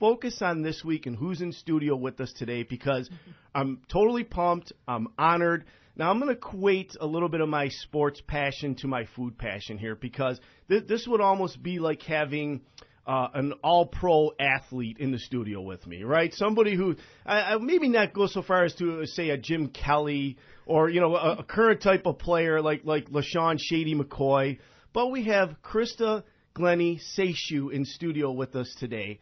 focus on this week and who's in studio with us today because I'm totally pumped. I'm honored. Now, I'm going to equate a little bit of my sports passion to my food passion here because this would almost be like having an all-pro athlete in the studio with me, right? Somebody who I maybe not go so far as to say a Jim Kelly or, a current type of player like LaShawn Shady McCoy. But we have Christa, Glennie, Seychew in studio with us today.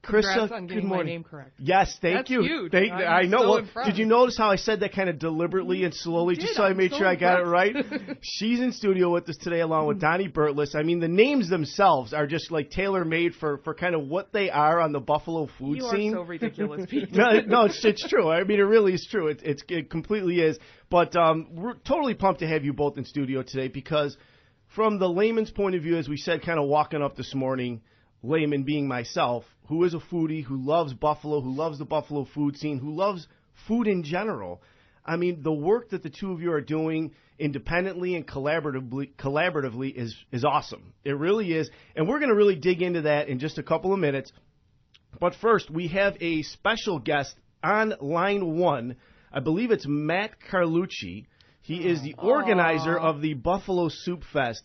Congrats Christa, on getting good morning. my name correct. Yes, thank you. Huge. I know. So Well, impressed. did you notice how I said that kind of deliberately and slowly, just so I made sure I got it right? She's in studio with us today, along with Donnie Burtless. I mean, the names themselves are just like tailor made for kind of what they are on the Buffalo food scene. You are so ridiculous, Pete. No, it's true. I mean, it really is true. It completely is. But we're totally pumped to have you both in studio today because, from the layman's point of view, as we said, kind of walking up this morning. Layman being myself, who is a foodie, who loves Buffalo, who loves the Buffalo food scene, who loves food in general. I mean, the work that the two of you are doing independently and collaboratively is awesome. It really is. And we're going to really dig into that in just a couple of minutes. But first, we have a special guest on line one. I believe it's Matt Carlucci. He is the organizer of the Buffalo Soup Fest.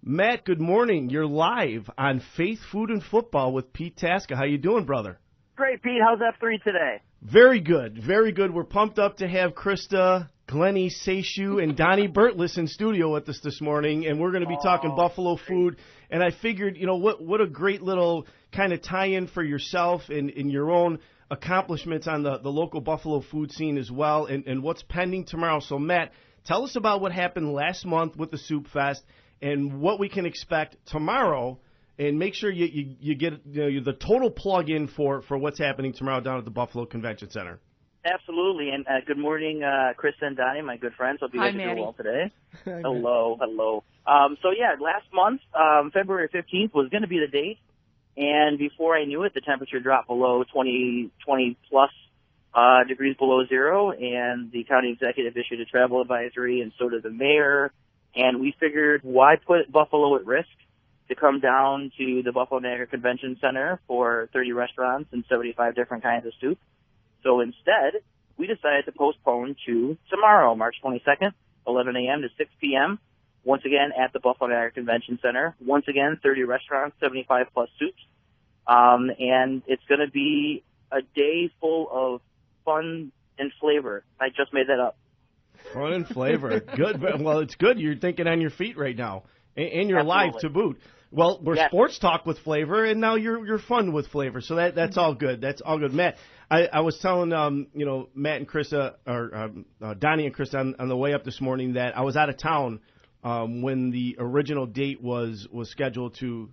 Matt, good morning. You're live on Faith, Food, and Football with Pete Tasca. How you doing, brother? Great, Pete. How's F3 today? Very good. Very good. We're pumped up to have Christa, Glennie, Seychew, and Donnie Burtless in studio with us this morning, and we're going to be talking Buffalo food. And I figured, what a great little kind of tie-in for yourself and your own accomplishments on the local Buffalo food scene as well, and what's pending tomorrow. So, Matt, tell us about what happened last month with the Soup Fest and what we can expect tomorrow, and make sure you get the total plug-in for what's happening tomorrow down at the Buffalo Convention Center. Absolutely, and good morning, Christa and Donnie, my good friends. Hope you guys are doing well today. Hello. Last month, February 15th was going to be the date, and before I knew it, the temperature dropped below 20-plus degrees below zero, and the county executive issued a travel advisory, and so did the mayor. And we figured, why put Buffalo at risk to come down to the Buffalo Niagara Convention Center for 30 restaurants and 75 different kinds of soup? So instead, we decided to postpone to tomorrow, March 22nd, 11 a.m. to 6 p.m., once again at the Buffalo Niagara Convention Center. Once again, 30 restaurants, 75-plus soups. And it's going to be a day full of fun and flavor. I just made that up. Fun and flavor. Good. Well, it's good. You're thinking on your feet right now. And you're live to boot. Well, we're sports talk with flavor, and now you're fun with flavor. So that's all good. That's all good. Matt, I was telling Matt and Christa, or Donnie and Christa on the way up this morning that I was out of town when the original date was scheduled to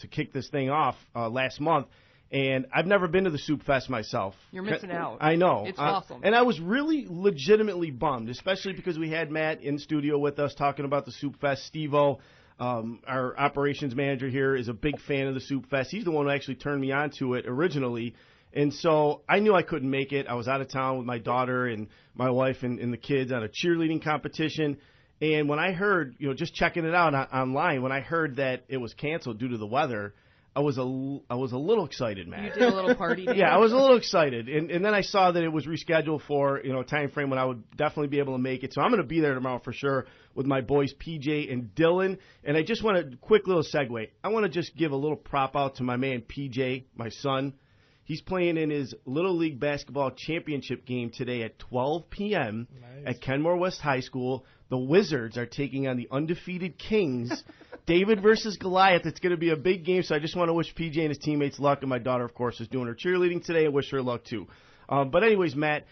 kick this thing off last month. And I've never been to the Soup Fest myself. You're missing out. I know. It's awesome. And I was really legitimately bummed, especially because we had Matt in studio with us talking about the Soup Fest. Steve-O, our operations manager here, is a big fan of the Soup Fest. He's the one who actually turned me on to it originally. And so I knew I couldn't make it. I was out of town with my daughter and my wife and the kids on a cheerleading competition. And when I heard, just checking it out online, when I heard that it was canceled due to the weather, I was a little excited, Matt. You did a little party. Yeah, I was a little excited, and then I saw that it was rescheduled for a time frame when I would definitely be able to make it. So I'm going to be there tomorrow for sure with my boys PJ and Dylan. And I just want a quick little segue. I want to just give a little prop out to my man PJ, my son. He's playing in his Little League Basketball Championship game today at 12 p.m. at Kenmore West High School. The Wizards are taking on the undefeated Kings. David versus Goliath. It's going to be a big game, so I just want to wish PJ and his teammates luck. And my daughter, of course, is doing her cheerleading today. I wish her luck, too. But anyways, Matt,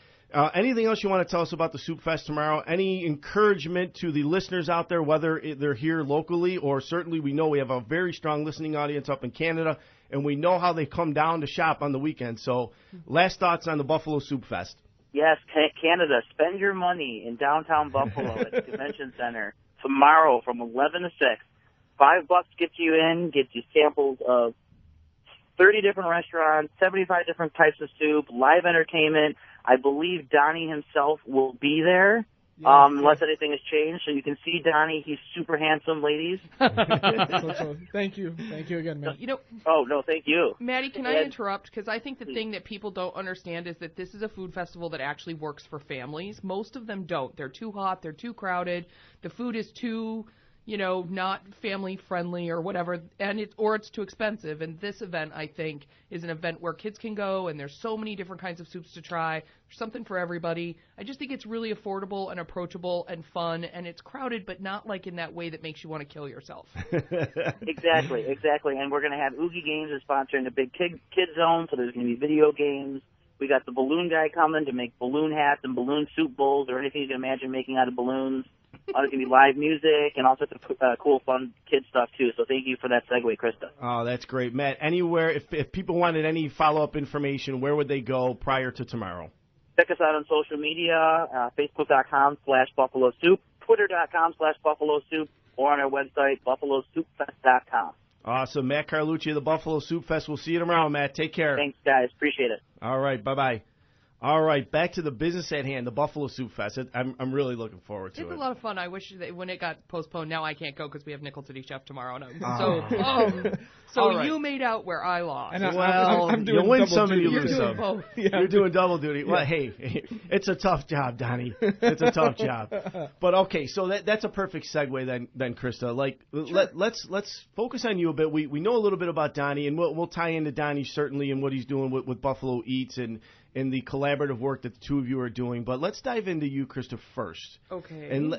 anything else you want to tell us about the Soup Fest tomorrow? Any encouragement to the listeners out there, whether they're here locally or certainly we know we have a very strong listening audience up in Canada, and we know how they come down to shop on the weekend. So last thoughts on the Buffalo Soup Fest. Yes, Canada, spend your money in downtown Buffalo at the Convention Center tomorrow from 11 to 6. $5 gets you in, gets you samples of 30 different restaurants, 75 different types of soup, live entertainment. I believe Donnie himself will be there unless anything has changed. So you can see Donnie. He's super handsome, ladies. So thank you again, Matt. Oh no, thank you, Maddie. Can I interrupt? Because I think the thing that people don't understand is that this is a food festival that actually works for families. Most of them don't. They're too hot. They're too crowded. The food is too, not family friendly or whatever, and it's too expensive. And this event, I think, is an event where kids can go, and there's so many different kinds of soups to try. There's something for everybody. I just think it's really affordable and approachable and fun, and it's crowded, but not like in that way that makes you want to kill yourself. Exactly. And we're going to have Oogie Games is sponsoring a big kid zone, so there's going to be video games. We got the balloon guy coming to make balloon hats and balloon soup bowls or anything you can imagine making out of balloons. There's going to be live music and all sorts of cool, fun kid stuff, too. So thank you for that segue, Christa. Oh, that's great. Matt, anywhere, if people wanted any follow-up information, where would they go prior to tomorrow? Check us out on social media, Facebook.com/Buffalo Soup, Twitter.com/Buffalo Soup, or on our website, BuffaloSoupFest.com. Awesome. Matt Carlucci of the Buffalo Soup Fest. We'll see you tomorrow, Matt. Take care. Thanks, guys. Appreciate it. All right. Bye-bye. All right, back to the business at hand, the Buffalo Soup Fest. I'm really looking forward to it. It's a lot of fun. I wish that when it got postponed, now I can't go because we have Nickel City Chef tomorrow. And so you made out where I lost. And I'm doing you win double some duty. and you lose some. Both. Yeah. You're doing double duty. Well, hey, it's a tough job, Donnie. It's a tough job. But okay, so that's a perfect segue then, Christa. Like, sure. let's focus on you a bit. We know a little bit about Donnie, and we'll tie into Donnie certainly and what he's doing with Buffalo Eats and the collaborative work that the two of you are doing. But let's dive into you, Christa, first. Okay. And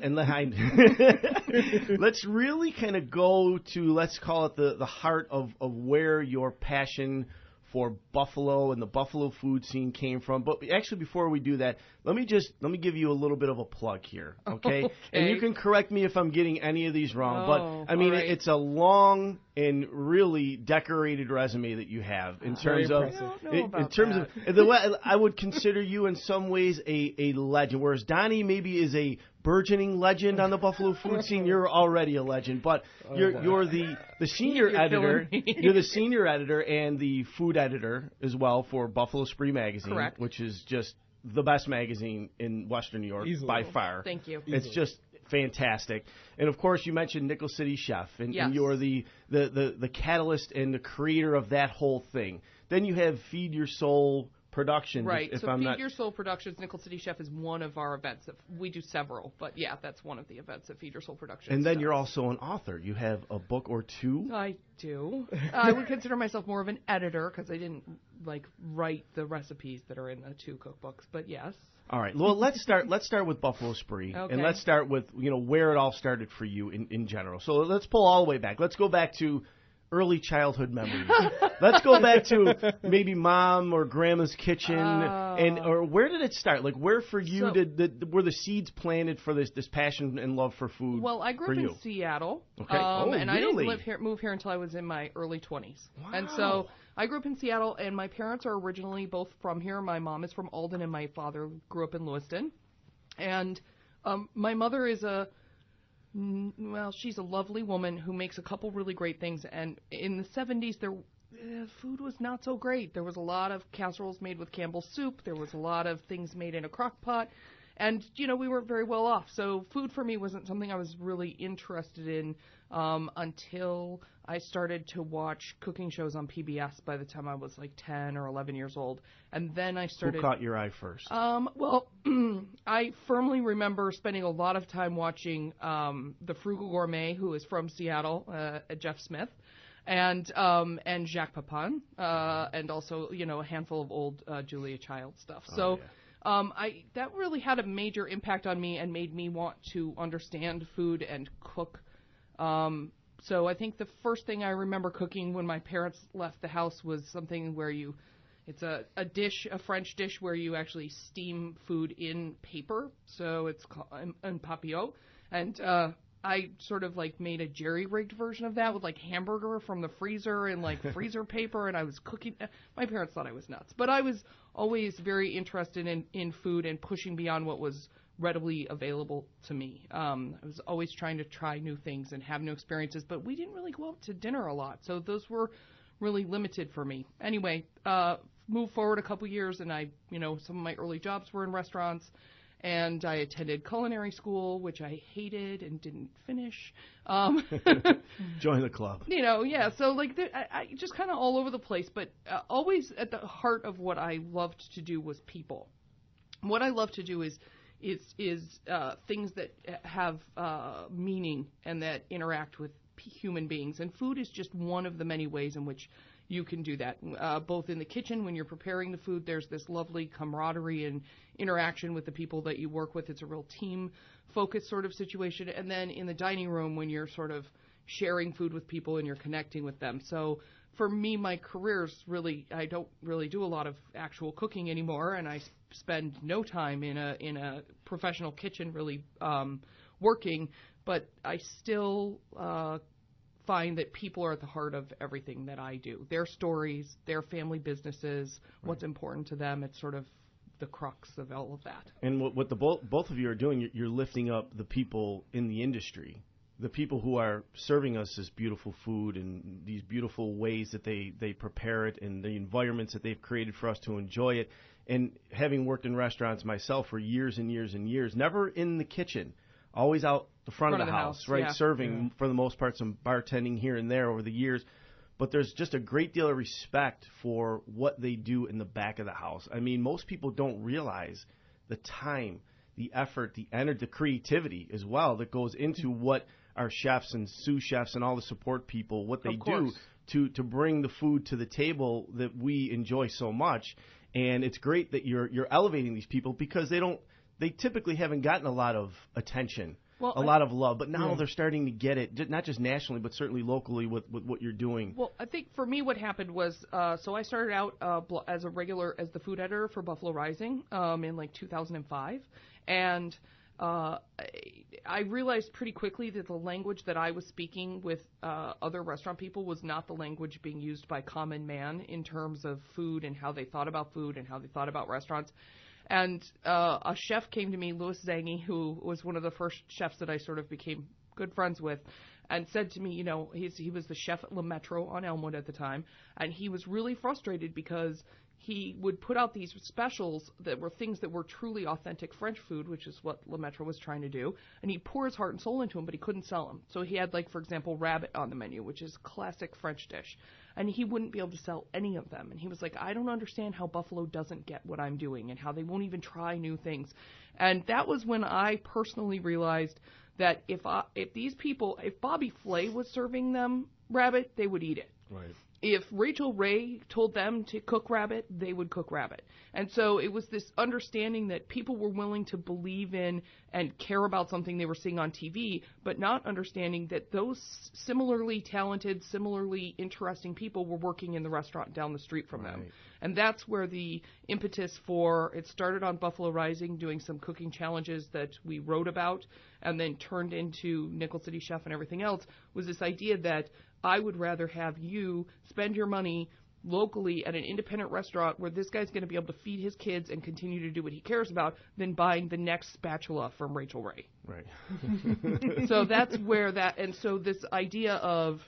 let's really kind of go to, let's call it the heart of where your passion for Buffalo and the Buffalo food scene came from. But actually, before we do that, let me give you a little bit of a plug here, okay? And you can correct me if I'm getting any of these wrong. But I mean, right. It's a long and really decorated resume that you have in terms of the way I would consider you in some ways a legend, whereas Donnie maybe is a burgeoning legend on the Buffalo food scene. You're already a legend, but you're the senior editor. You're the senior editor and the food editor as well for Buffalo Spree magazine, correct, which is just the best magazine in Western New York by far. Thank you. It's just fantastic. And of course, you mentioned Nickel City Chef, and you're the catalyst and the creator of that whole thing. Then you have Feed Your Soul Productions. Right. Feed Your Soul Productions, Nickel City Chef is one of our events. We do several, but yeah, that's one of the events at Feed Your Soul Productions. And then you're also an author. You have a book or two. I do. I would consider myself more of an editor because I didn't write the recipes that are in the two cookbooks, but yes. All right. Well, let's start with Buffalo Spree, and let's start with where it all started for you in general. So let's pull all the way back. Let's go back to early childhood memories. Let's go back to maybe mom or grandma's kitchen, or where did it start? Like, where for you were the seeds planted for this passion and love for food? Well, I grew up in Seattle, okay. And I didn't move here until I was in my early 20s. Wow. And so I grew up in Seattle, and my parents are originally both from here. My mom is from Alden, and my father grew up in Lewiston. And my mother is she's a lovely woman who makes a couple really great things. And in the 70s, food was not so great. There was a lot of casseroles made with Campbell's soup. There was a lot of things made in a crock pot. And, we weren't very well off. So food for me wasn't something I was really interested in until I started to watch cooking shows on PBS by the time I was like 10 or 11 years old. And then I started... Who caught your eye first? Well, I firmly remember spending a lot of time watching the Frugal Gourmet, who is from Seattle, Jeff Smith, and Jacques Pepin, and also, a handful of old Julia Child stuff. That really had a major impact on me and made me want to understand food and cook. So I think the first thing I remember cooking when my parents left the house was something where it's a French dish where you actually steam food in paper. So it's called un papillot. And I sort of made a jerry-rigged version of that with hamburger from the freezer and freezer paper, and I was cooking. My parents thought I was nuts, but I was always very interested in food and pushing beyond what was readily available to me. I was always trying to try new things and have new experiences, but we didn't really go out to dinner a lot, so those were really limited for me. Anyway, moved forward a couple years, and some of my early jobs were in restaurants. and I attended culinary school, which I hated and didn't finish. Join the club. Yeah. So like, I just kind of all over the place, but always at the heart of what I loved to do was people. What I love to do is things that have meaning and that interact with human beings, and food is just one of the many ways in which you can do that. Both in the kitchen, when you're preparing the food, there's this lovely camaraderie and interaction with the people that you work with. It's a real team-focused sort of situation. And then in the dining room, when you're sort of sharing food with people and you're connecting with them. So for me, my career's really, I don't really do a lot of actual cooking anymore, and I spend no time in a professional kitchen really working, but I still find that people are at the heart of everything that I do. Their stories, their family businesses, what's important to them. It's sort of the crux of all of that. And what the both of you are doing, you're lifting up the people in the industry, the people who are serving us this beautiful food and these beautiful ways that they prepare it and the environments that they've created for us to enjoy it. And having worked in restaurants myself for years and years and years, never in the kitchen, always out the front of the house, right? Yeah. Serving, for the most part, some bartending here and there over the years. But there's just a great deal of respect for what they do in the back of the house. I mean, most people don't realize the time, the effort, the energy, the creativity as well that goes into what our chefs and sous chefs and all the support people, what they do to bring the food to the table that we enjoy so much. And it's great that you're elevating these people because they typically haven't gotten a lot of attention, a lot of love, but now they're starting to get it, not just nationally, but certainly locally with what you're doing. Well, I think for me what happened was, so I started out as the food editor for Buffalo Rising in like 2005, and I realized pretty quickly that the language that I was speaking with other restaurant people was not the language being used by common man in terms of food and how they thought about food and how they thought about restaurants. And a chef came to me, Louis Zangi, who was one of the first chefs that I sort of became good friends with, and said to me, he was the chef at Le Metro on Elmwood at the time, and he was really frustrated because he would put out these specials that were things that were truly authentic French food, which is what Le Metro was trying to do, and he'd pour his heart and soul into them, but he couldn't sell them. So he had, like, for example, rabbit on the menu, which is a classic French dish, and he wouldn't be able to sell any of them. And he was like, I don't understand how Buffalo doesn't get what I'm doing and how they won't even try new things. And that was when I personally realized that if Bobby Flay was serving them rabbit, they would eat it. Right. If Rachel Ray told them to cook rabbit, they would cook rabbit. And so it was this understanding that people were willing to believe in and care about something they were seeing on TV, but not understanding that those similarly talented, similarly interesting people were working in the restaurant down the street from them. And that's where the impetus it started on Buffalo Rising, doing some cooking challenges that we wrote about, and then turned into Nickel City Chef and everything else, was this idea that I would rather have you spend your money locally at an independent restaurant where this guy's going to be able to feed his kids and continue to do what he cares about than buying the next spatula from Rachel Ray. Right. So that's where and so this idea of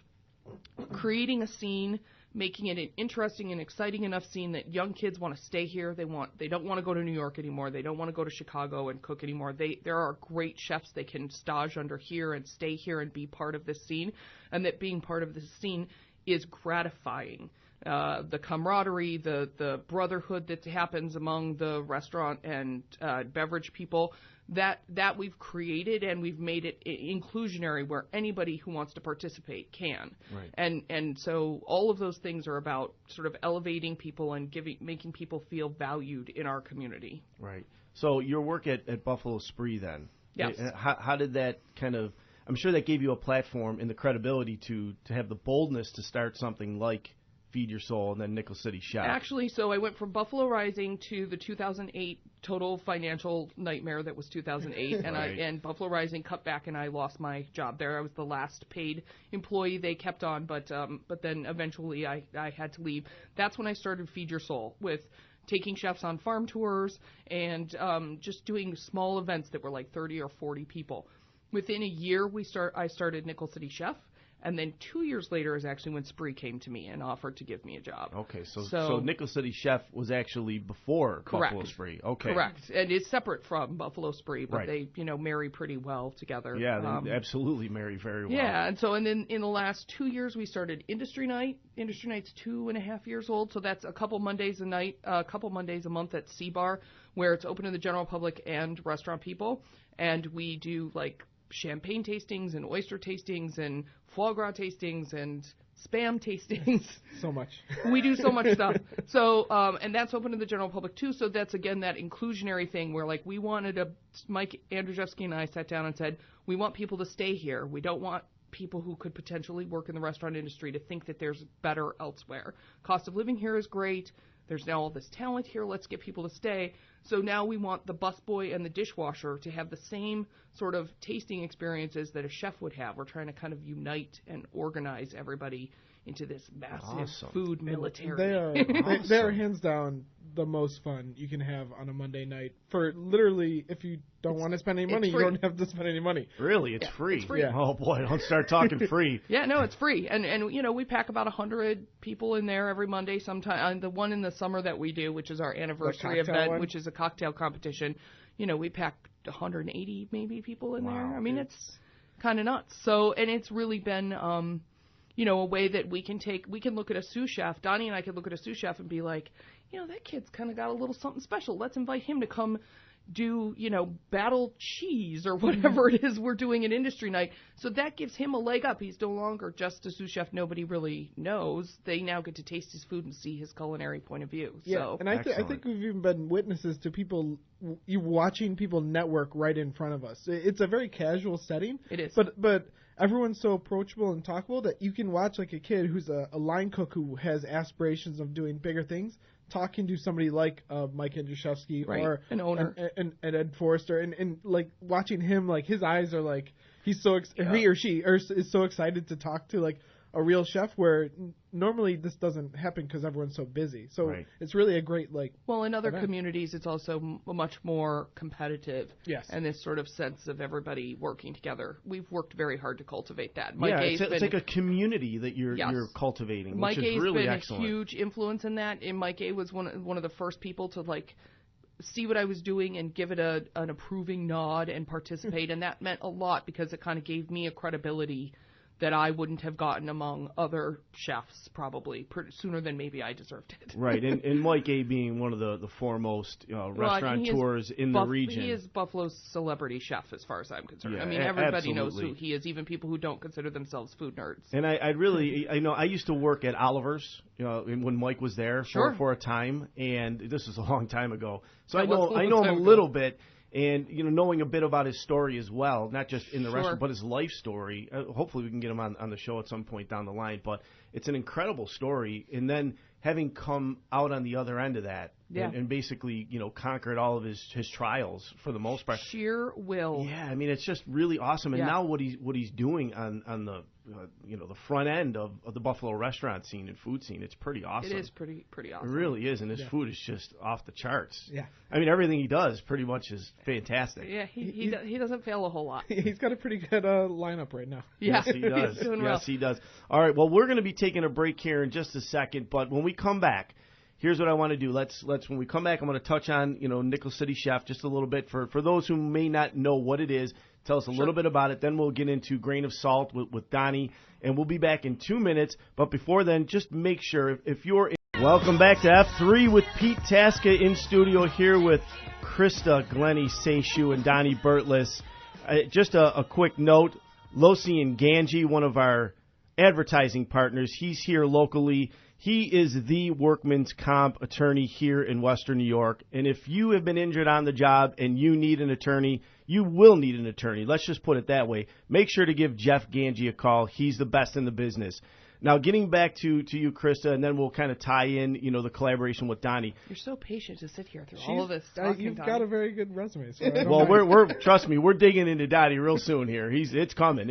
creating a scene, making it an interesting and exciting enough scene that young kids want to stay here. They don't want to go to New York anymore. They don't want to go to Chicago and cook anymore. There are great chefs they can stage under here and stay here and be part of this scene, and that being part of this scene is gratifying. The camaraderie, the brotherhood that happens among the restaurant and beverage people, that we've created, and we've made it inclusionary where anybody who wants to participate can. Right. And so all of those things are about sort of elevating people and making people feel valued in our community. Right. So your work at Buffalo Spree then, yes. How did that kind of, I'm sure that gave you a platform and the credibility to have the boldness to start something like Feed Your Soul and then Nickel City Chef. Actually, so I went from Buffalo Rising to the 2008 total financial nightmare that was 2008, and Right. and Buffalo Rising cut back, and I lost my job there. I was the last paid employee they kept on, but then eventually I had to leave. That's when I started Feed Your Soul, with taking chefs on farm tours and just doing small events that were like 30 or 40 people. Within a year, I started Nickel City Chef. And then 2 years later is actually when Spree came to me and offered to give me a job. Okay, so Nickel City Chef was actually before Buffalo Spree. Okay. Correct. And it's separate from Buffalo Spree, but they, marry pretty well together. Yeah, they absolutely marry very well. Yeah, and then in the last 2 years, we started Industry Night. Industry Night's 2.5 years old, so that's a couple Mondays a month at Sea Bar, where it's open to the general public and restaurant people. And we do, champagne tastings and oyster tastings and foie gras tastings and spam tastings. So much. We do so much stuff. So, and that's open to the general public too. So that's again that inclusionary thing where we wanted Mike Andrzejewski and I sat down and said, we want people to stay here. We don't want people who could potentially work in the restaurant industry to think that there's better elsewhere. Cost of living here is great. There's now all this talent here. Let's get people to stay. So now we want the busboy and the dishwasher to have the same sort of tasting experiences that a chef would have. We're trying to kind of unite and organize everybody into this massive food military. They are hands down the most fun you can have on a Monday night. For literally, if you don't want to spend any money, you don't have to spend any money. Really? It's free? It's free. Yeah. Oh, boy, don't start talking free. Yeah, no, it's free. And we pack about 100 people in there every Monday sometime. The one in the summer that we do, which is our anniversary event, which is a cocktail competition, we pack 180 maybe people in there. I mean, it's kind of nuts. So, and it's really been, a way that we can look at a sous chef. Donnie and I could look at a sous chef and be like, that kid's kind of got a little something special. Let's invite him to come do, battle cheese or whatever it is we're doing at Industry Night. So that gives him a leg up. He's no longer just a sous chef nobody really knows. They now get to taste his food and see his culinary point of view. Yeah, so. And I think we've even been witnesses to people watching people network right in front of us. It's a very casual setting. It is. But everyone's so approachable and talkable that you can watch a kid who's a line cook who has aspirations of doing bigger things talking to somebody like Mike Andrzejewski or an owner and Ed Forrester and watching him, his eyes are he's so he or she is so excited to talk to a real chef, where normally this doesn't happen because everyone's so busy. So it's really a great Well, in other event. Communities, it's also much more competitive. Yes. And this sort of sense of everybody working together. We've worked very hard to cultivate that. It's like a community that you're cultivating, which is really excellent. Been a huge influence in that. And Mike A was one of the first people to see what I was doing and give it an approving nod and participate. And that meant a lot because it kind of gave me a credibility that I wouldn't have gotten among other chefs probably sooner than maybe I deserved it. Right, and Mike A. being one of the foremost restaurateurs in the region. He is Buffalo's celebrity chef as far as I'm concerned. Yeah, I mean, everybody absolutely knows who he is, even people who don't consider themselves food nerds. And I used to work at Oliver's, when Mike was there for a time, and this was a long time ago. So I know him a little bit. And, knowing a bit about his story as well, not just in the restaurant, but his life story. Hopefully we can get him on the show at some point down the line. But it's an incredible story. And then having come out on the other end of that and basically, conquered all of his trials for the most part. Sheer will. Yeah, I mean, it's just really awesome. And now what he's doing on the the front end of the Buffalo restaurant scene and food scene, it's pretty awesome. It is pretty awesome. It really is, and his food is just off the charts. Yeah. I mean, everything he does pretty much is fantastic. Yeah, he doesn't fail a whole lot. He's got a pretty good lineup right now. Yeah. Yes, he does. He's doing well. Yes, he does. All right, well, we're going to be taking a break here in just a second, but when we come back, here's what I want to do. Let's when we come back, I'm going to touch on, Nickel City Chef just a little bit for those who may not know what it is. Tell us a little bit about it. Then we'll get into Grain of Salt with Donnie, and we'll be back in 2 minutes. But before then, just make sure if you're welcome back to F3 with Pete Tasca in studio here with Christa, Glennie, Seychew, and Donnie Burtless. Just a quick note, Losi and Ganji, one of our advertising partners, he's here locally. He is the workman's comp attorney here in Western New York. And if you have been injured on the job and you need an attorney, you will need an attorney. Let's just put it that way. Make sure to give Jeff Ganji a call. He's the best in the business. Now, getting back to you, Christa, and then we'll kind of tie in, the collaboration with Donnie. You're so patient to sit here through all of this talking, You've Donnie. got a very good resume. So well, trust me, we're digging into Donnie real soon here. It's coming.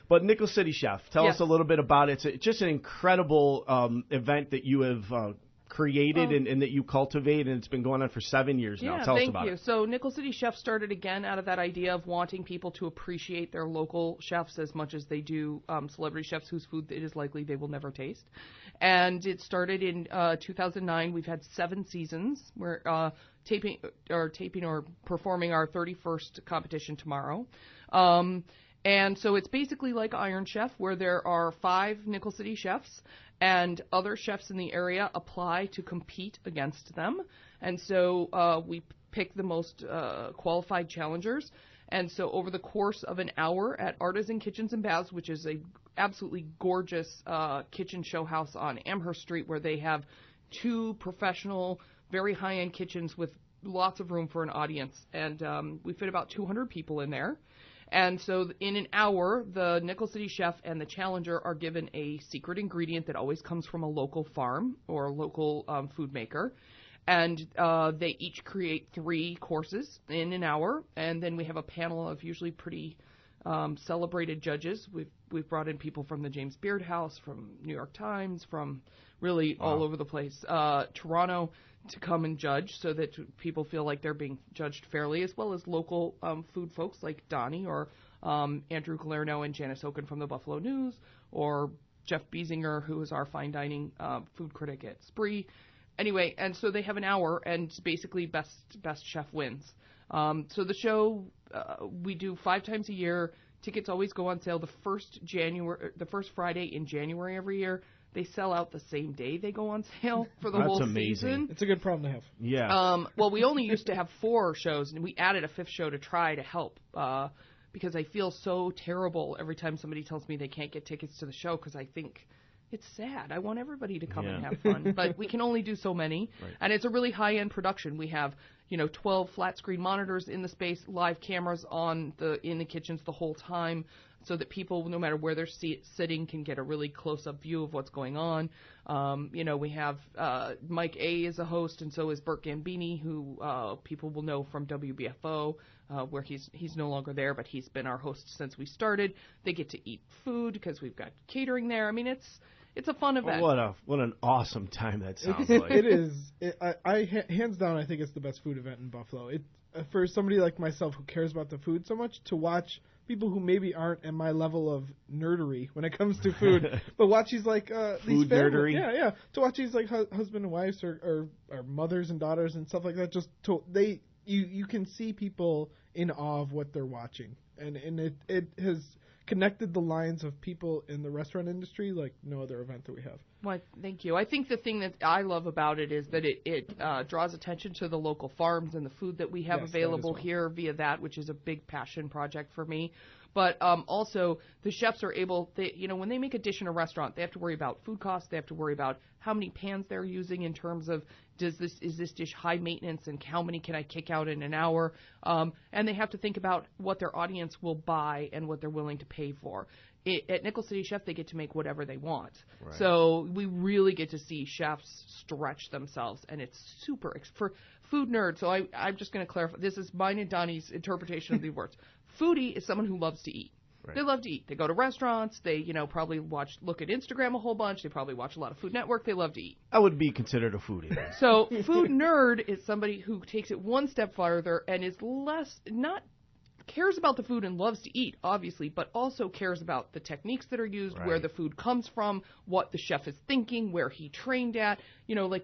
But Nickel City Chef, tell us a little bit about it. It's just an incredible event that you have created and that you cultivate, and it's been going on for 7 years now. Tell us about it. So Nickel City Chef started again out of that idea of wanting people to appreciate their local chefs as much as they do celebrity chefs whose food it is likely they will never taste. And it started in 2009. We've had 7 seasons. We're taping or performing our 31st competition tomorrow. And so it's basically like Iron Chef, where there are 5 Nickel City chefs, and other chefs in the area apply to compete against them. And so we pick the most qualified challengers. And so over the course of an hour at Artisan Kitchens and Baths, which is a absolutely gorgeous kitchen show house on Amherst Street, where they have 2 professional, very high-end kitchens with lots of room for an audience. And we fit about 200 people in there. And so in an hour, the Nickel City Chef and the challenger are given a secret ingredient that always comes from a local farm or a local food maker. And they each create 3 courses in an hour. And then we have a panel of usually pretty celebrated judges. We've brought in people from the James Beard House, from New York Times, from really all over the place, Toronto, to come and judge so that people feel like they're being judged fairly, as well as local food folks like Donnie or Andrew Galerno and Janice Oken from the Buffalo News, or Jeff Biesinger, who is our fine dining food critic at Spree. Anyway, and so they have an hour, and basically best chef wins. So the show we do 5 times a year. Tickets always go on sale the first Friday in January every year. They sell out the same day they go on sale for the whole season. It's a good problem to have. Yeah. Well, we only used to have 4 shows, and we added a 5th show to try to help because I feel so terrible every time somebody tells me they can't get tickets to the show, because I think it's sad. I want everybody to come and have fun, but we can only do so many. Right. And it's a really high-end production. We have 12 flat-screen monitors in the space, live cameras in the kitchens the whole time, so that people, no matter where they're sitting, can get a really close-up view of what's going on. We have Mike A. is a host, and so is Bert Gambini, who people will know from WBFO, where he's no longer there, but he's been our host since we started. They get to eat food because we've got catering there. I mean, it's a fun event. What an awesome time that sounds like. It is. I hands down, I think it's the best food event in Buffalo. For somebody like myself who cares about the food so much, to watch people who maybe aren't at my level of nerdery when it comes to food, but watch these like these food nerdery. Yeah. To watch these like husband and wives or mothers and daughters and stuff like that. You can see people in awe of what they're watching, and it has connected the lines of people in the restaurant industry like no other event that we have. Well, thank you. I think the thing that I love about it is that it draws attention to the local farms and the food that we have available here via that, which is a big passion project for me. But also, the chefs are able, when they make a dish in a restaurant, they have to worry about food costs. They have to worry about how many pans they're using in terms of is this dish high maintenance, and how many can I kick out in an hour? And they have to think about what their audience will buy and what they're willing to pay for. At Nickel City Chef, they get to make whatever they want. Right. So we really get to see chefs stretch themselves, and it's super for food nerds. So I'm just going to clarify. This is mine and Donnie's interpretation of the words. Foodie is someone who loves to eat. Right. They love to eat. They go to restaurants. They, probably look at Instagram a whole bunch. They probably watch a lot of Food Network. They love to eat. I would be considered a foodie. So food nerd is somebody who takes it one step farther and is cares about the food and loves to eat, obviously, but also cares about the techniques that are used, where the food comes from, what the chef is thinking, where he trained at,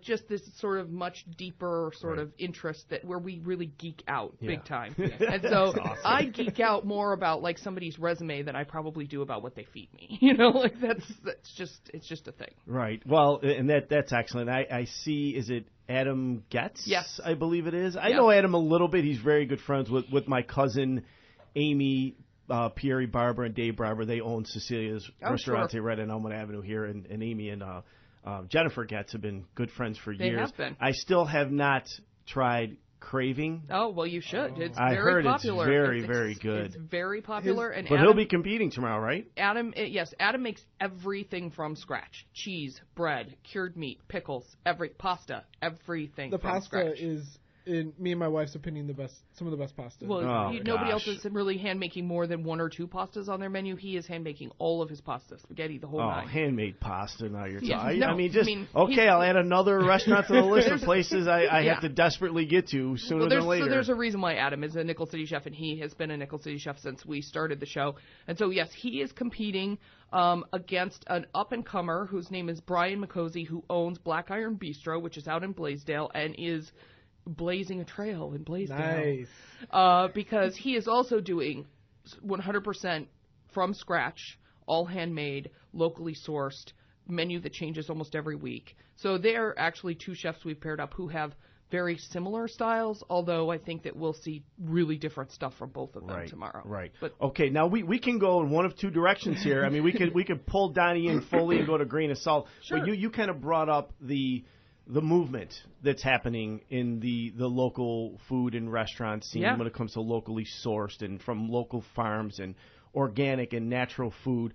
just this sort of much deeper sort of interest where we really geek out big time. Yeah. And so awesome. I geek out more about like somebody's resume than I probably do about what they feed me. It's just a thing. Right. Well, and that's excellent. I see, is it Adam Getz? Yes. I believe it is. I know Adam a little bit. He's very good friends with my cousin Amy, Pierre Barber, and Dave Barber. They own Cecilia's Restaurante right on Elmwood Avenue here, and Amy and Jennifer Getz have been good friends for years. They have been. I still have not tried Craving. Oh, well, you should. It's I very heard popular. It's very good. It's very popular. But he'll be competing tomorrow, right? Adam makes everything from scratch. Cheese, bread, cured meat, pickles, pasta, everything the from pasta scratch. is in me and my wife's opinion, some of the best pastas. Well, nobody else is really hand making more than 1 or 2 pastas on their menu. He is hand making all of his pasta, spaghetti, the whole nine. Handmade pasta. Now you're talking. No, I'll add another restaurant to the list of places I have to desperately get to sooner than later. So there's a reason why Adam is a Nickel City chef, and he has been a Nickel City chef since we started the show. And so yes, he is competing against an up-and-comer whose name is Brian McCosey, who owns Black Iron Bistro, which is out in Blaisdell, and is blazing a trail in Blaisdell. Nice. Because he is also doing 100% from scratch, all handmade, locally sourced, menu that changes almost every week. So they're actually 2 chefs we've paired up who have very similar styles, although I think that we'll see really different stuff from both of them tomorrow. Right. But okay, now we can go in one of 2 directions here. I mean, we could pull Donnie in fully and go to grain of salt. Sure. But you kind of brought up the movement that's happening in the local food and restaurant scene when it comes to locally sourced and from local farms and organic and natural food.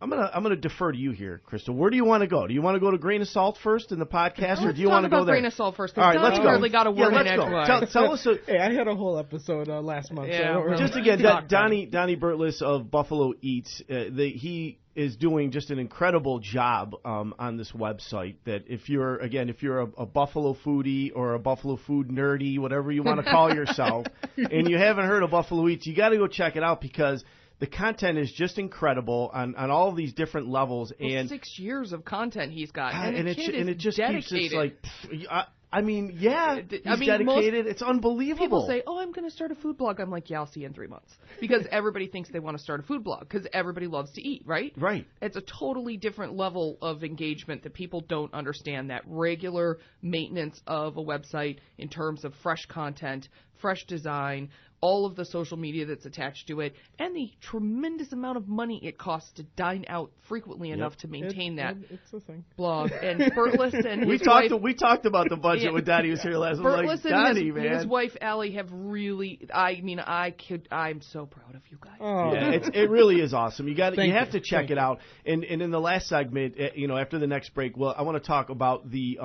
I'm gonna defer to you here, Christa. Where do you want to go? Do you want to go to Grain of Salt first in the podcast, or do you want to go there? Grain of Salt first. All right, let's go. Hardly got a word in edgewise. Tell us. Hey, I had a whole episode last month. Yeah, so just again, Donnie Burtless of Buffalo Eats. He is doing just an incredible job on this website. That if you're a Buffalo foodie or a Buffalo food nerdy, whatever you want to call yourself, and you haven't heard of Buffalo Eats, you got to go check it out because the content is just incredible on all of these different levels. And 6 years of content he's got, and it just dedicated. keeps it's he's dedicated. It's unbelievable. People say, "Oh, I'm going to start a food blog." I'm like, "Yeah, I'll see you in 3 months," because everybody thinks they want to start a food blog because everybody loves to eat, right? Right. It's a totally different level of engagement that people don't understand. That regular maintenance of a website in terms of fresh content, fresh design, all of the social media that's attached to it, and the tremendous amount of money it costs to dine out frequently enough to maintain it's a thing. blog. And Burtless and his wife... We talked about the budget when Donnie was here last. Burtless and his wife, Allie, have really... I'm so proud of you guys. Oh. Yeah, it really is awesome. You have to check it out. And in the last segment, after the next break, I want to talk about the...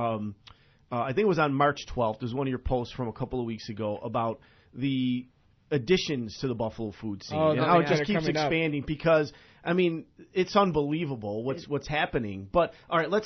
I think it was on March 12th. There's one of your posts from a couple of weeks ago about the additions to the Buffalo food scene and how it just keeps expanding because it's unbelievable what's happening. But all right, let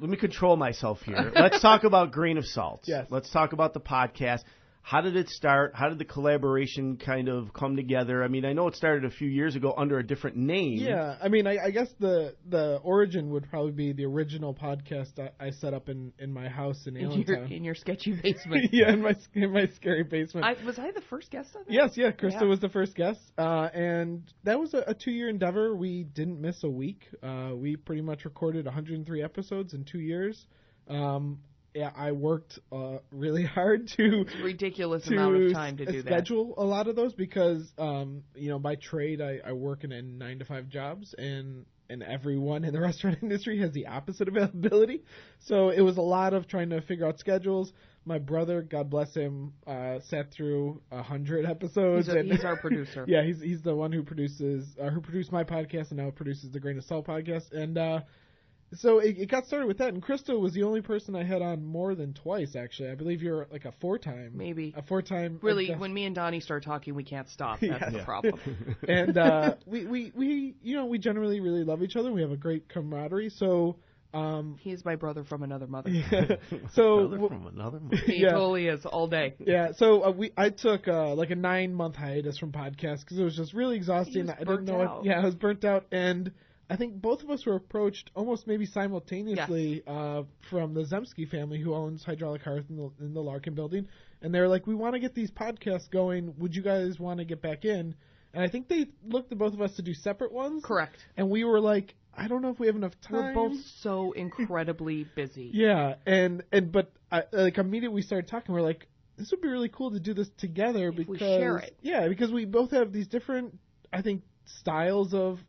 me control myself here. Let's talk about Grain of Salt. Yes. Let's talk about the podcast. How did it start? How did the collaboration kind of come together? I know it started a few years ago under a different name. Yeah, I guess the origin would probably be the original podcast I set up in my house in Allentown. In your sketchy basement. Yeah, in my scary basement. Was I the first guest on that? Yes, yeah, Christa was the first guest. And that was a 2-year endeavor. We didn't miss a week. We pretty much recorded 103 episodes in 2 years. Yeah, I worked really hard to ridiculous amount of time to do that. Schedule a lot of those because by trade I work in 9-to-5 jobs and everyone in the restaurant industry has the opposite availability. So it was a lot of trying to figure out schedules. My brother, God bless him, sat through 100 episodes. He's our producer. Yeah, he's the one who produced my podcast and now produces the Grain of Salt podcast. And so it got started with that, and Christa was the only person I had on more than twice, actually. I believe you're like a 4-time. Maybe. A 4-time. Really, when me and Donnie start talking, we can't stop. That's the problem. And we generally really love each other. We have a great camaraderie, so... he is my brother from another mother. Yeah. So brother from another mother. He totally is, all day. Yeah, so I took like a 9-month hiatus from podcasts because it was just really exhausting. I didn't know it. Yeah, I was burnt out, and... I think both of us were approached almost maybe simultaneously from the Zemsky family who owns Hydraulic Hearth in the Larkin building. And they were like, we want to get these podcasts going. Would you guys want to get back in? And I think they looked at both of us to do separate ones. Correct. And we were like, I don't know if we have enough time. We're both so incredibly busy. Yeah. But immediately we started talking. We're like, this would be really cool to do this together because we share it. Yeah, because we both have these different, I think, styles of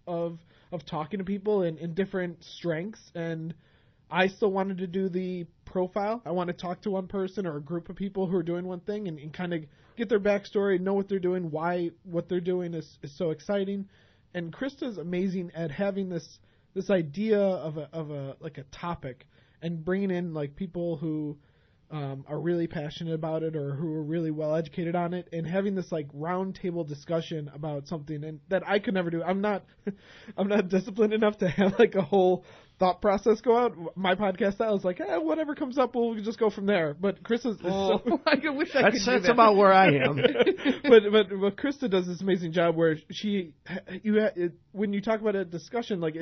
talking to people and different strengths, and I still wanted to do the profile. I want to talk to one person or a group of people who are doing one thing and kind of get their backstory, know what they're doing, why what they're doing is so exciting. And Christa's amazing at having this idea of a topic and bringing in like people who are really passionate about it or who are really well educated on it, and having this like round table discussion about something and that I could never do. I'm not disciplined enough to have like a whole thought process go out. My podcast style is like, whatever comes up, we'll just go from there. But Christa's I wish I could do that. That's about where I am. but Christa does this amazing job where when you talk about a discussion, like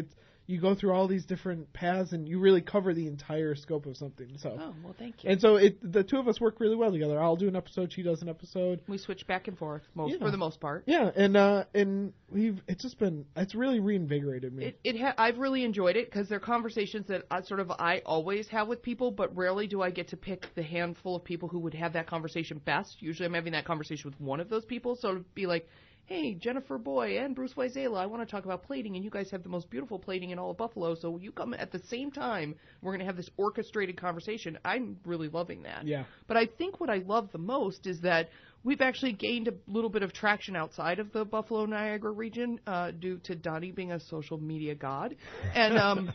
you go through all these different paths and you really cover the entire scope of something. So, well, thank you. And so the two of us work really well together. I'll do an episode, she does an episode. We switch back and forth for the most part. Yeah, and it's really reinvigorated me. I've really enjoyed it because they're conversations that I always have with people, but rarely do I get to pick the handful of people who would have that conversation best. Usually I'm having that conversation with one of those people, so it'd be like, hey, Jennifer Boy and Bruce Wysela, I want to talk about plating, and you guys have the most beautiful plating in all of Buffalo, so you come at the same time. We're going to have this orchestrated conversation. I'm really loving that. Yeah. But I think what I love the most is that we've actually gained a little bit of traction outside of the Buffalo-Niagara region due to Donnie being a social media god. And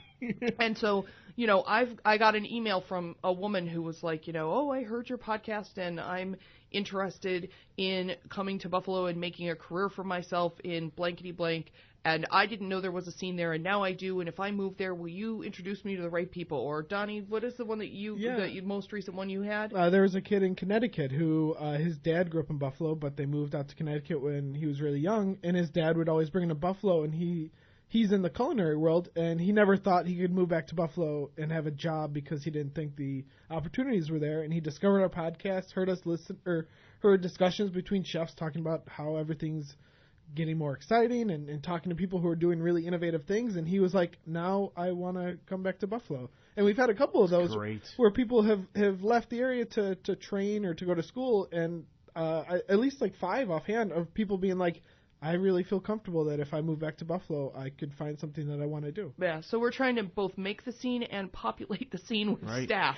and so, I got an email from a woman who was like, I heard your podcast and I'm interested in coming to Buffalo and making a career for myself in blankety blank. And I didn't know there was a scene there, and now I do. And if I move there, will you introduce me to the right people? Or Donnie, what is the one that the most recent one you had? There was a kid in Connecticut who his dad grew up in Buffalo, but they moved out to Connecticut when he was really young. And his dad would always bring him to Buffalo, and he's in the culinary world, and he never thought he could move back to Buffalo and have a job because he didn't think the opportunities were there. And he discovered our podcast, heard discussions between chefs talking about how everything's getting more exciting and talking to people who are doing really innovative things, and he was like, now I want to come back to Buffalo. And we've had a couple of those where people have left the area to train or to go to school, and at least like 5 offhand of people being like, I really feel comfortable that if I move back to Buffalo, I could find something that I want to do. Yeah, so we're trying to both make the scene and populate the scene with staff.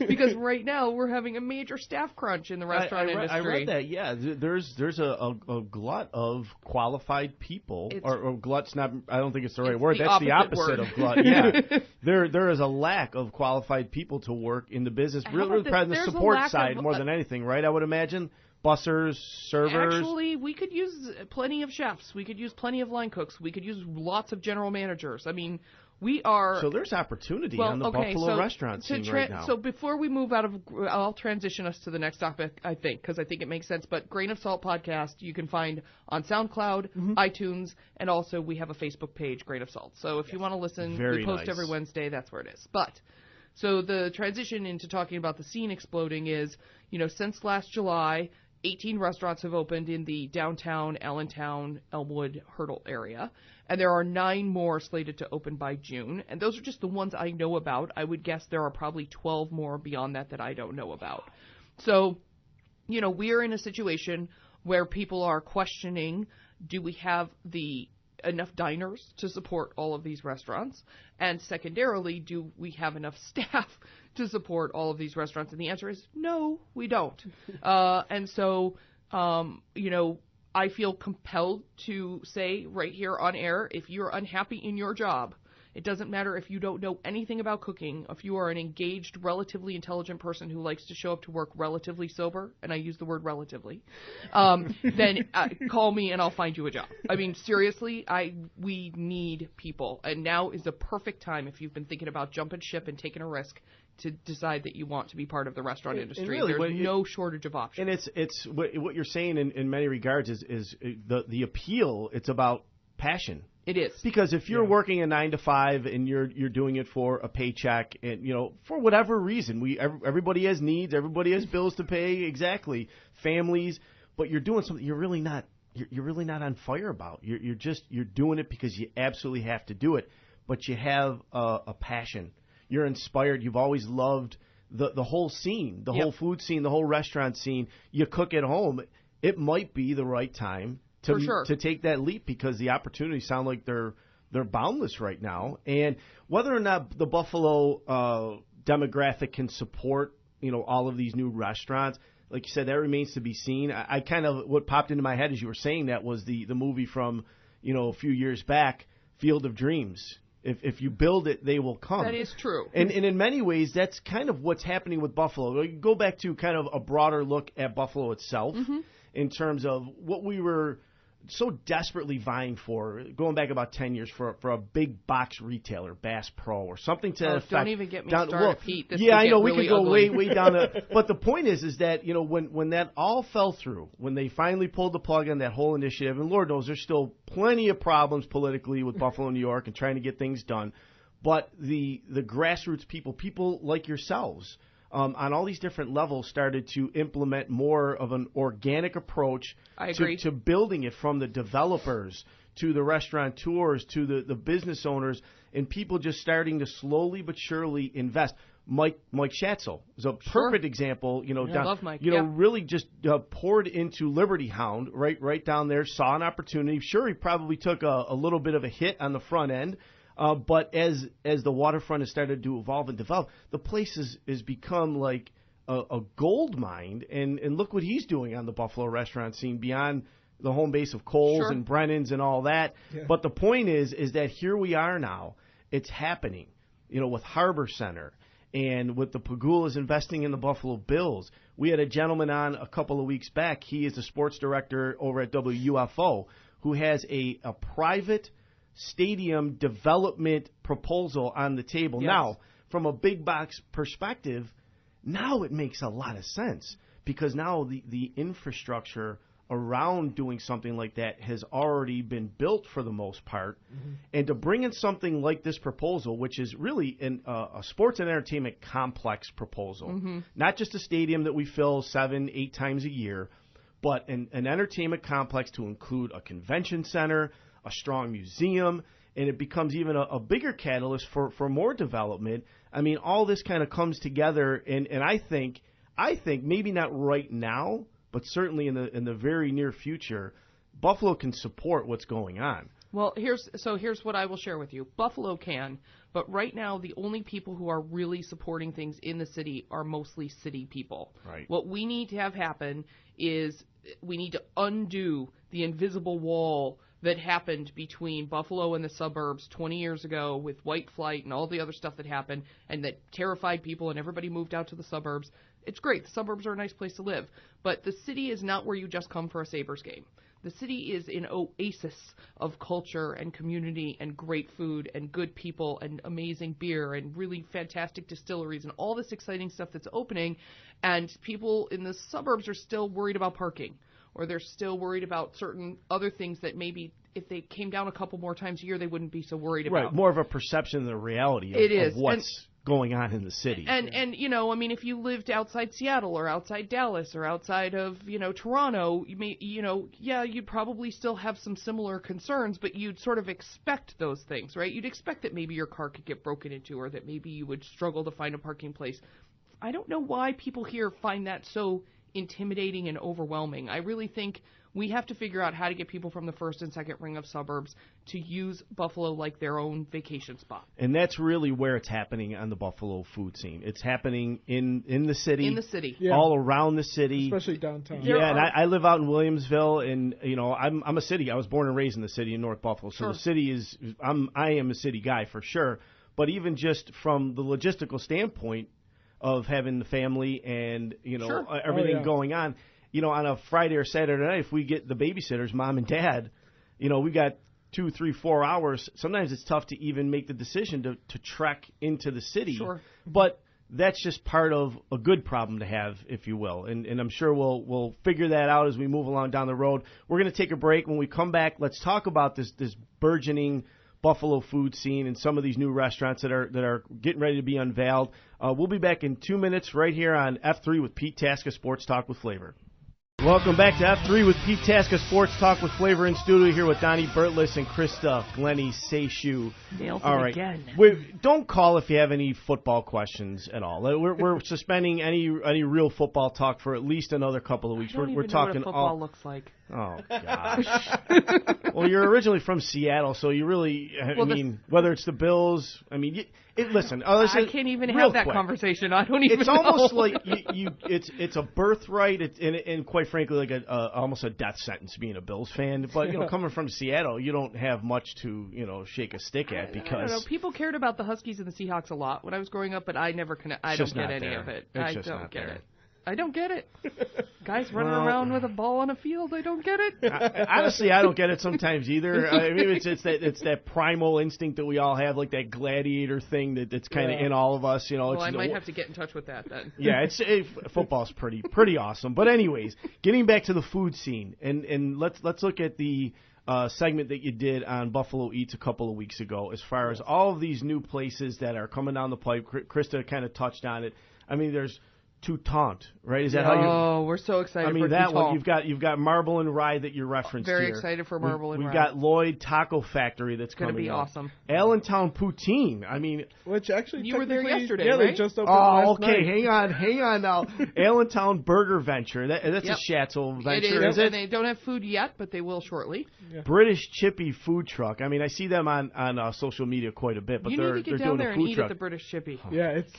Because right now we're having a major staff crunch in the restaurant industry. I read that, yeah. There's a glut of qualified people. Or glut's not, I don't think it's the right word. That's the opposite of glut. Yeah. There is a lack of qualified people to work in the business. Really probably the support side more than anything, right? I would imagine. Bussers, servers. Actually, we could use plenty of chefs. We could use plenty of line cooks. We could use lots of general managers. I mean, we are... So there's opportunity on the Buffalo restaurant scene right now. So before we move out of... I'll transition us to the next topic, I think, because I think it makes sense. But Grain of Salt Podcast you can find on SoundCloud, iTunes, and also we have a Facebook page, Grain of Salt. So if you want to listen, we post every Wednesday. That's where it is. But... So the transition into talking about the scene exploding is, since last July... 18 restaurants have opened in the downtown, Allentown, Elmwood, Hurdle area, and there are 9 more slated to open by June, and those are just the ones I know about. I would guess there are probably 12 more beyond that I don't know about. So, we are in a situation where people are questioning, do we have enough diners to support all of these restaurants? And secondarily, do we have enough staff to support all of these restaurants? And the answer is no, we don't. And so, I feel compelled to say right here on air, if you're unhappy in your job, it doesn't matter if you don't know anything about cooking. If you are an engaged, relatively intelligent person who likes to show up to work relatively sober, and I use the word relatively, then call me and I'll find you a job. I mean, seriously, we need people. And now is the perfect time if you've been thinking about jumping ship and taking a risk to decide that you want to be part of the restaurant industry. Really, there's no shortage of options. And it's what you're saying in many regards is the appeal. It's about passion. It is. Because if you're working a 9 to 5 and you're doing it for a paycheck and for whatever reason, everybody has needs, everybody has bills to pay, exactly, families, but you're doing something you're really not on fire about. You're doing it because you absolutely have to do it, but you have a passion. You're inspired. You've always loved the whole scene, the whole food scene, the whole restaurant scene. You cook at home. It might be the right time to take that leap because the opportunities sound like they're boundless right now. And whether or not the Buffalo demographic can support all of these new restaurants, like you said, that remains to be seen. I kind of what popped into my head as you were saying that was the movie from a few years back, Field of Dreams. If you build it, they will come. That is true. And in many ways, that's kind of what's happening with Buffalo. You go back to kind of a broader look at Buffalo itself in terms of what we were so desperately vying for, going back about 10 years, for a big box retailer, Bass Pro, or something to affect. Don't even get me started, Pete. This I know really we could go ugly. way down. But the point is that when that all fell through, when they finally pulled the plug on that whole initiative, and Lord knows there's still plenty of problems politically with Buffalo, New York, and trying to get things done. But the grassroots people like yourselves, on all these different levels, started to implement more of an organic approach to building it, from the developers to the restaurateurs to the business owners, and people just starting to slowly but surely invest. Mike Schatzel is a perfect example. I love Mike. Really just poured into Liberty Hound right down there, saw an opportunity. Sure, he probably took a little bit of a hit on the front end. But as the waterfront has started to evolve and develop, the place has become like a gold mine. And look what he's doing on the Buffalo restaurant scene, beyond the home base of Kohl's and Brennan's and all that. Yeah. But the point is that here we are now. It's happening, with Harbor Center and with the Pagulas investing in the Buffalo Bills. We had a gentleman on a couple of weeks back. He is the sports director over at WUFO, who has a private stadium development proposal on the table. Yes. Now, from a big box perspective, now it makes a lot of sense, because now the infrastructure around doing something like that has already been built for the most part. And to bring in something like this proposal, which is really a sports and entertainment complex proposal, not just a stadium that we fill 7-8 times a year, but an entertainment complex to include a convention center, a strong museum, and it becomes even a bigger catalyst for more development. I mean, all this kind of comes together, and I think maybe not right now, but certainly in the very near future, Buffalo can support what's going on. Well, here's what I will share with you. Buffalo can, but right now the only people who are really supporting things in the city are mostly city people. Right. What we need to have happen is we need to undo the invisible wall that happened between Buffalo and the suburbs 20 years ago with white flight and all the other stuff that happened, and that terrified people, and everybody moved out to the suburbs. It's great. The suburbs are a nice place to live. But the city is not where you just come for a Sabres game. The city is an oasis of culture and community and great food and good people and amazing beer and really fantastic distilleries and all this exciting stuff that's opening, and people in the suburbs are still worried about parking, or they're still worried about certain other things that maybe if they came down a couple more times a year, they wouldn't be so worried about. Right, more of a perception than a reality of what's going on in the city. And if you lived outside Seattle or outside Dallas or outside of, Toronto, you'd probably still have some similar concerns, but you'd sort of expect those things, right? You'd expect that maybe your car could get broken into, or that maybe you would struggle to find a parking place. I don't know why people here find that so intimidating and overwhelming. I really think we have to figure out how to get people from the first and second ring of suburbs to use Buffalo like their own vacation spot. And that's really where it's happening on the Buffalo food scene. It's happening in the city. In the city. Yeah. All around the city. Especially downtown. And I live out in Williamsville, and, I'm a city. I was born and raised in the city in North Buffalo. So the city is, I am a city guy for sure. But even just from the logistical standpoint of having the family and, everything going on, on a Friday or Saturday night, if we get the babysitters, mom and dad, we got 2, 3, 4 hours. Sometimes it's tough to even make the decision to trek into the city. Sure. But that's just part of a good problem to have, if you will. And I'm sure we'll figure that out as we move along down the road. We're going to take a break. When we come back, let's talk about this burgeoning Buffalo food scene and some of these new restaurants that are getting ready to be unveiled. We'll be back in 2 minutes right here on F3 with Pete Tasca, Sports Talk with Flavor. Welcome back to F3 with Pete Tasca, Sports Talk with Flavor, in studio here with Donnie, Burtless, and Christa, Glennie, Seychew. Nailed it again. Don't call if you have any football questions at all. We're suspending any real football talk for at least another couple of weeks. I don't even know what football looks like. Oh, gosh. Well, you're originally from Seattle, so you really, whether it's the Bills, listen. I can't even have that conversation. I don't even It's know. almost like it's a birthright, and quite frankly, like almost a death sentence being a Bills fan. But, coming from Seattle, you don't have much to, shake a stick at because. I don't know. People cared about the Huskies and the Seahawks a lot when I was growing up, but I never I don't get any of it. I don't get it. I don't get it. Guys running around with a ball on a field, I don't get it. Honestly, I don't get it sometimes either. It's that primal instinct that we all have, like that gladiator thing that's kind of in all of us. Well, I might have to get in touch with that then. Yeah, football's pretty awesome. But anyways, getting back to the food scene, and let's look at the segment that you did on Buffalo Eats a couple of weeks ago, as far as all of these new places that are coming down the pipe. Christa kind of touched on it. There's Toutant, right? Is that how you? Oh, we're so excited for that Toutant. one. You've got Marble and Rye that you referenced Very here. excited for Marble and Rye. We've got Lloyd Taco Factory that's coming. It's going to be awesome. Allentown Poutine. Which actually you were there yesterday, yeah, right? They just opened last night. Hang on now. Allentown Burger Venture. That's a Schatzel venture. It is it? And they don't have food yet, but they will shortly. Yeah. British Chippy food truck. I see them on social media quite a bit, but they're doing a food truck. You need to get down there and eat at the British Chippy. Yeah, it's.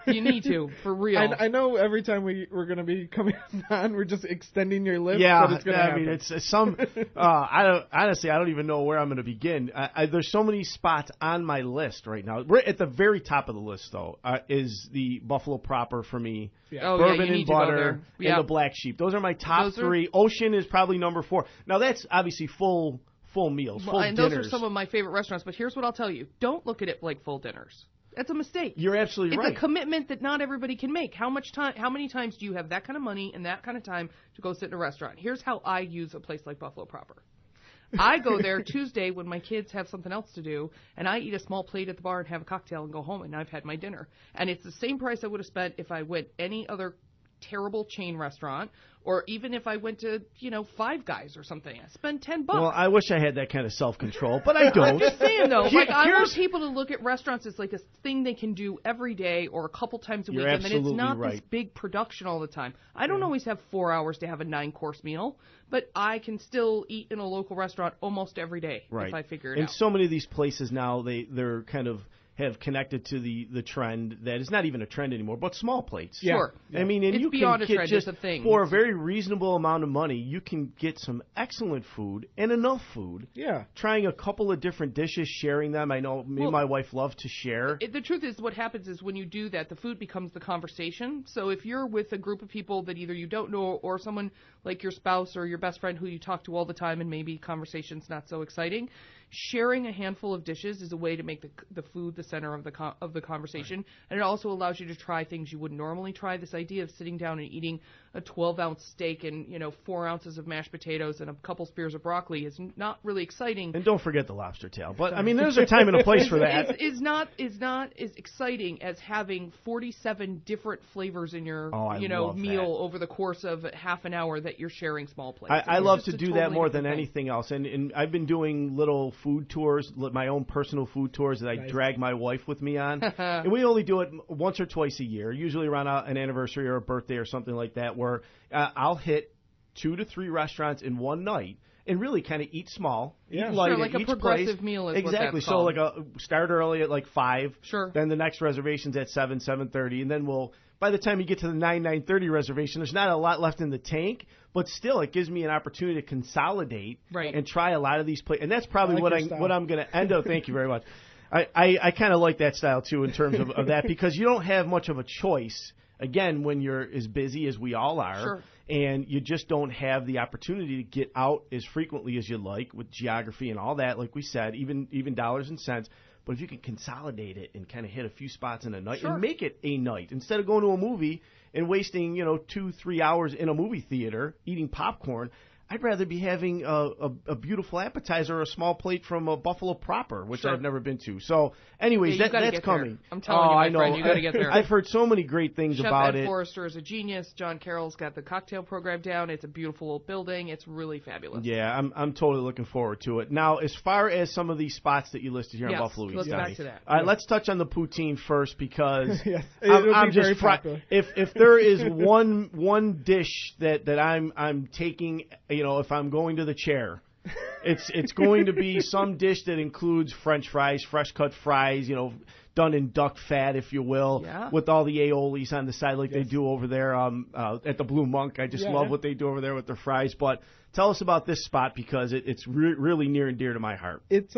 You need to, for real. I know every time we're going to be coming on, we're just extending your lips. Yeah, but it's going to happen. it's some. I don't even know where I'm going to begin. There's so many spots on my list right now. We're at the very top of the list, though, is the Buffalo Proper for me. Yeah. Bourbon you and need to go butter there. Yeah. and the Black Sheep. Those are my top three. Ocean is probably number 4. Now that's obviously full meals, full and dinners. Those are some of my favorite restaurants. But here's what I'll tell you: don't look at it like full dinners. That's a mistake. You're absolutely right. It's a commitment that not everybody can make. How many times do you have that kind of money and that kind of time to go sit in a restaurant? Here's how I use a place like Buffalo Proper. I go there Tuesday when my kids have something else to do, and I eat a small plate at the bar and have a cocktail and go home, and I've had my dinner. And it's the same price I would have spent if I went any other terrible chain restaurant, or even if I went to, Five Guys or something. I spend $10. Well, I wish I had that kind of self-control, but I don't. I'm just saying, though. I want people to look at restaurants as like a thing they can do every day or a couple times a week, and then it's not this big production all the time. I don't always have 4 hours to have a 9-course meal, but I can still eat in a local restaurant almost every day if I figure it out. And so many of these places now, they're kind of have connected to the trend that is not even a trend anymore, but small plates. Yeah. Sure. And it's you beyond can a trend, get just it's a thing. for a very reasonable amount of money, you can get some excellent food and enough food. Yeah. Trying a couple of different dishes, sharing them. I know me and my wife love to share. The truth is, what happens is when you do that, the food becomes the conversation. So if you're with a group of people that either you don't know or someone like your spouse or your best friend who you talk to all the time and maybe conversation's not so exciting, sharing a handful of dishes is a way to make the food the center of the conversation, and it also allows you to try things you wouldn't normally try. This idea of sitting down and eating a 12-ounce steak and 4 ounces of mashed potatoes and a couple spears of broccoli is not really exciting. And don't forget the lobster tail. But there's a time and a place for that. Is not as exciting as having 47 different flavors in your meal over the course of half an hour that you're sharing small plates. I love to do that more than anything else, and I've been doing little food tours, my own personal food tours that I drag my wife with me on. And we only do it once or twice a year, usually around an anniversary or a birthday or something like that, where I'll hit 2 to 3 restaurants in one night and really kind of eat small, eat light like at a each progressive place. meal is exactly. What that's called. So start early at 5. Sure. Then the next reservation's at 7:30, and then by the time you get to the 9:30 reservation, there's not a lot left in the tank, but still it gives me an opportunity to consolidate and try a lot of these places. And that's probably what I'm going to end up. Thank you very much. I kind of like that style too in terms of that, because you don't have much of a choice. Again, when you're as busy as we all are, and you just don't have the opportunity to get out as frequently as you like with geography and all that, like we said, even dollars and cents. But if you can consolidate it and kind of hit a few spots in a night and make it a night, instead of going to a movie and wasting 2-3 hours in a movie theater eating popcorn, I'd rather be having a beautiful appetizer or a small plate from a Buffalo Proper, which I've never been to. So, anyways, that's coming. There. I'm telling you, my friend, you got to get there. I've heard so many great things about it. Chef Ed Forrester is a genius. John Carroll's got the cocktail program down. It's a beautiful building. It's really fabulous. Yeah, I'm totally looking forward to it. Now, as far as some of these spots that you listed here in Buffalo, let's get back to that. All right, let's touch on the poutine first, because I'm just if there is one dish that I'm taking, if I'm going to the chair, it's going to be some dish that includes French fries, fresh cut fries, done in duck fat, if you will, with all the aiolis on the side like they do over there at the Blue Monk. I just love what they do over there with their fries. But tell us about this spot because it's really near and dear to my heart. It's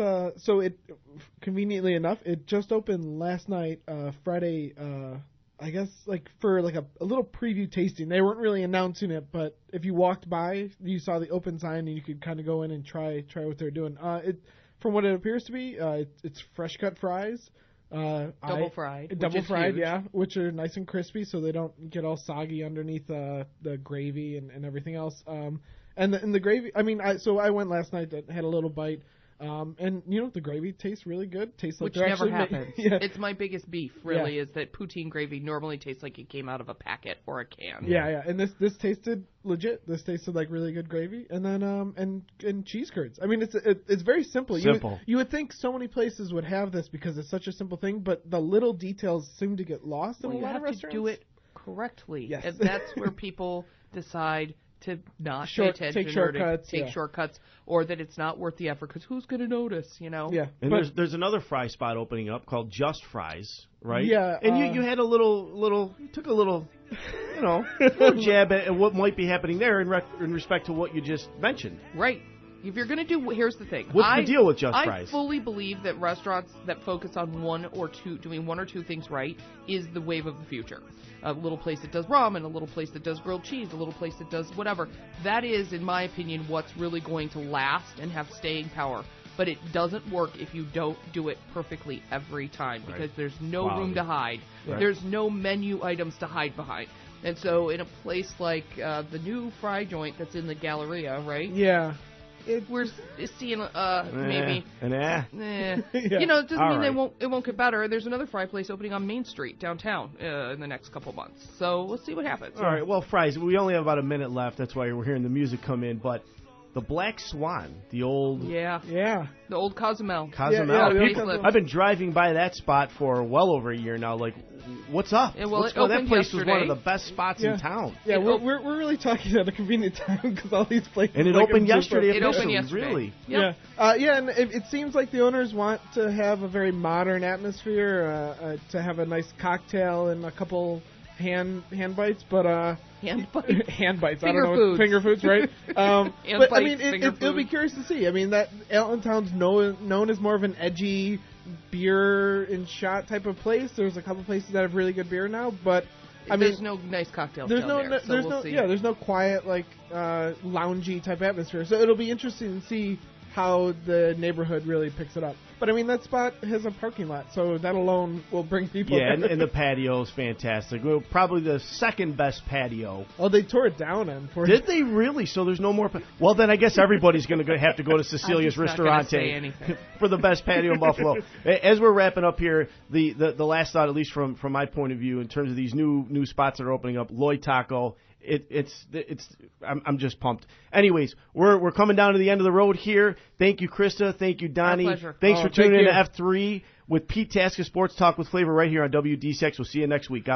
conveniently enough, it just opened last night, Friday. I guess for a little preview tasting. They weren't really announcing it, but if you walked by, you saw the open sign and you could kind of go in and try what they're doing. From what it appears to be, it's fresh cut fries. Double fried, huge. Yeah, which are nice and crispy, so they don't get all soggy underneath the gravy and everything else. And the gravy. I mean, I went last night and had a little bite. And the gravy tastes really good. Tastes like which never happens. Yeah. It's my biggest beef, really, is that poutine gravy normally tastes like it came out of a packet or a can. Yeah. And this tasted legit. This tasted like really good gravy. And then and cheese curds. I mean, it's very simple. You would think so many places would have this because it's such a simple thing, but the little details seem to get lost in a lot of restaurants. You have to do it correctly. Yes. And that's where people decide to not pay attention take shortcuts, or that it's not worth the effort because who's going to notice, Yeah. And there's another fry spot opening up called Just Fries, right? Yeah. And you had a little took a little little jab at what might be happening there in respect to what you just mentioned. Right. If you're going to do, here's the thing. What's the deal with Just Fries? I fully believe that restaurants that focus on doing one or two things right is the wave of the future. A little place that does ramen, a little place that does grilled cheese, a little place that does whatever. That is, in my opinion, what's really going to last and have staying power. But it doesn't work if you don't do it perfectly every time because there's no room to hide. Right. There's no menu items to hide behind. And so in a place like the new fry joint that's in the Galleria, right? Yeah. We're seeing maybe. Yeah. It doesn't mean it won't get better. There's another fry place opening on Main Street downtown in the next couple months. So we'll see what happens. All right. Well, fries. We only have about a minute left. That's why we're hearing the music come in. But the Black Swan, the old the old Cozumel. I've been driving by that spot for well over a year now. Like, what's up? It that place was one of the best spots in town. Yeah, we're really talking at a convenient time because all these places. And it opened yesterday. It opened yesterday. Really? Yep. Yeah. And it seems like the owners want to have a very modern atmosphere, to have a nice cocktail and a couple hand bites, but hand bites. I don't know. Finger foods, right? But I mean, it'll be curious to see. I mean, that Allentown's known as more of an edgy beer and shot type of place. There's a couple places that have really good beer now, but there's no nice cocktails. There's no quiet loungy type atmosphere. So it'll be interesting to see how the neighborhood really picks it up. But I mean, that spot has a parking lot, so that alone will bring people. Yeah, and the patio is fantastic. Well, probably the second best patio. Oh, they tore it down, unfortunately. Did they really? So there's no more. Well, then I guess everybody's going to have to go to Cecilia's Ristorante for the best patio in Buffalo. As we're wrapping up here, the last thought, at least from my point of view, in terms of these new spots that are opening up, Lloyd Taco. I'm just pumped. Anyways, we're coming down to the end of the road here. Thank you, Christa. Thank you, Donnie. My pleasure. Thanks for tuning in to F3 with Pete Tasca Sports Talk with Flavor right here on WDCX. We'll see you next week. God bless.